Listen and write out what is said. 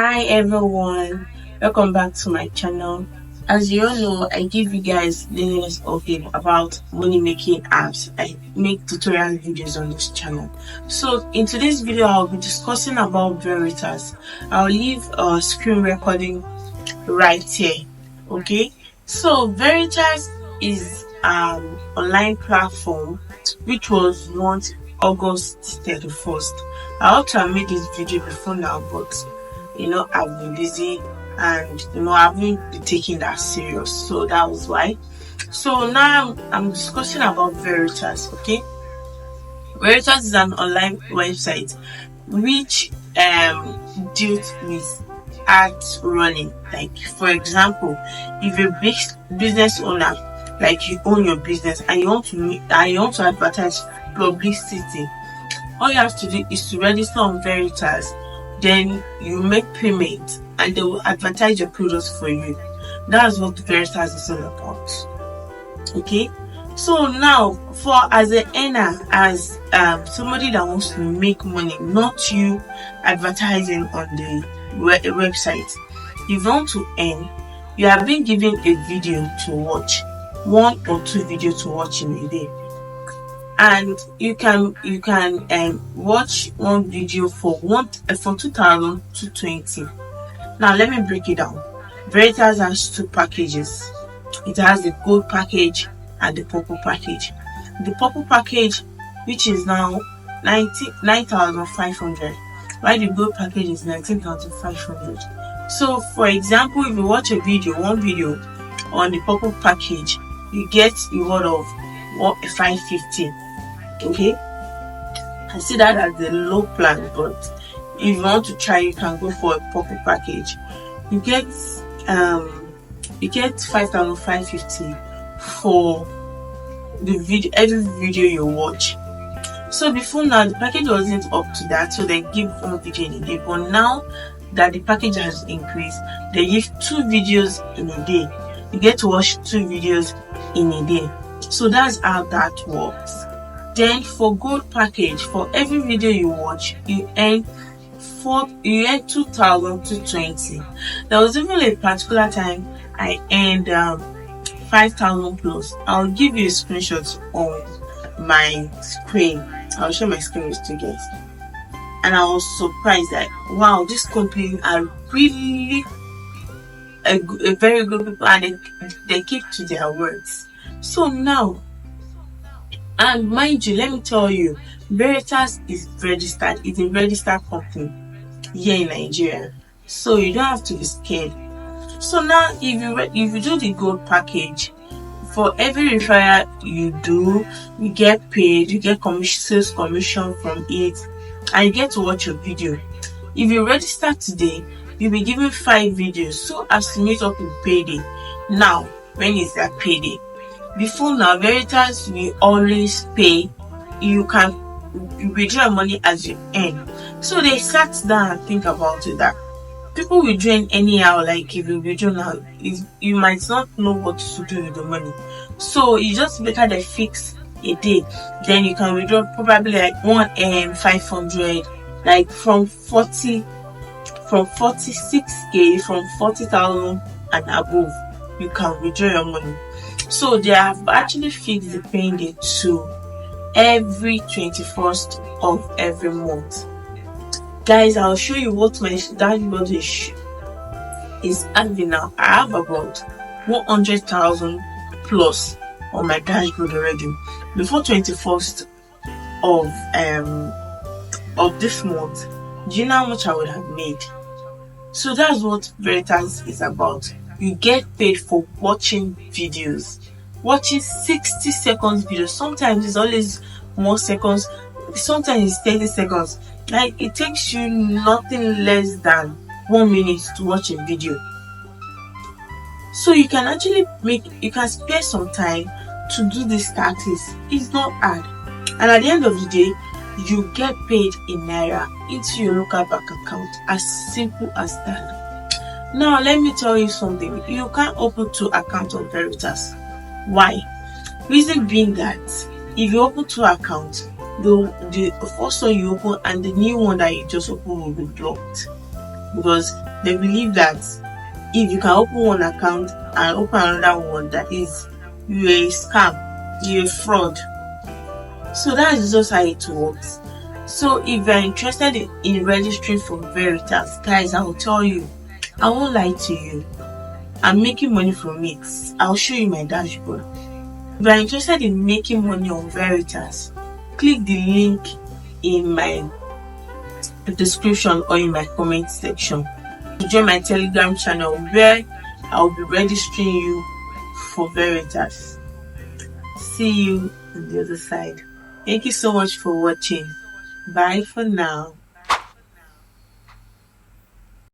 Hi everyone, welcome back to my channel. As you all know, I give you guys latest update about money making apps. I make tutorial videos on this channel. So in today's video, I'll be discussing about Veritas. I'll leave a screen recording right here. Okay, so Veritas is an online platform which was launched August 31st. I ought to have made this video before now, but I've been busy and I haven't been taking that serious, so that was why. So now I'm discussing about Veritas. Okay, Veritas is an online website which deals with ads running. Like, for example, if you're a big business owner, like you own your business and you want to advertise publicity, all you have to do is to register on Veritas. Then you make payment and they will advertise your products for you. That's what Veritas is all about. Okay, so now as an earner, as somebody that wants to make money, not you advertising on the website, if you want to earn, you have been given a video to watch, 1 or 2 videos to watch in a day. And you can watch one video for 2,220. Now let me break it down. Veritas has 2 packages. It has the gold package and the purple package. The purple package, which is now 9,500, while the gold package is 19,500. So for example, if you watch one video on the purple package, you get reward of 550. Okay, I see that as the low plan, but if you want to try, you can go for a purple package. You get 5,550 for the video, every video you watch. So before now, the package wasn't up to that, so they give 1 video in a day. But now that the package has increased, they give 2 videos in a day. You get to watch 2 videos in a day. So that's how that works. Then for gold package, for every video you watch, you earn 2,220. There was even a particular time I earned 5,000 plus. I'll give you a screenshot on my screen. I'll share my screen with you guys. And I was surprised that wow, this company are really a very good people, and they keep to their words. So now, and mind you, let me tell you, Veritas is registered. It's a registered company here in Nigeria, so you don't have to be scared. So now, if you do the gold package, for every referral you do, you get paid. You get sales commission from it, and you get to watch your video. If you register today, you'll be given 5 videos so as to meet up with payday. Now, when is that payday? Before now, Veritas will always pay. You can withdraw money as you earn. So they sat down and think about it, that people will join anyhow. Like, if you withdraw now, you might not know what to do with the money. So it's just better they fix a day. Then you can withdraw probably like 500, like from 46k, from 40,000 and above, you can withdraw your money. So they have actually fixed the paying date to every 21st of every month. Guys, I'll show you what my dashboard is having now. I have about 100,000 plus on my dashboard already. Before 21st of this month, do you know how much I would have made? So that's what Veritas is about. You get paid for watching videos, watching 60 seconds videos. Sometimes it's always more seconds, sometimes it's 30 seconds. Like, it takes you nothing less than 1 minute to watch a video. So you can actually spare some time to do this practice. It's not hard, and at the end of the day, you get paid in naira into your local bank account. As simple as that. Now let me tell you something. You can't open 2 accounts on Veritas. Why? Reason being that if you open 2 accounts, the first one you open and the new one that you just open will be blocked, because They believe that if you can open one account and open another one, that is, you're a scam, you're a fraud. So that is just how it works. So if you're interested in registering for Veritas, guys, I will tell you, I won't lie to you. I'm making money from it. I'll show you my dashboard. If you're interested in making money on Veritas, click the link in my description or in my comment section to join my Telegram channel where I'll be registering you for Veritas. See you on the other side. Thank you so much for watching. Bye for now.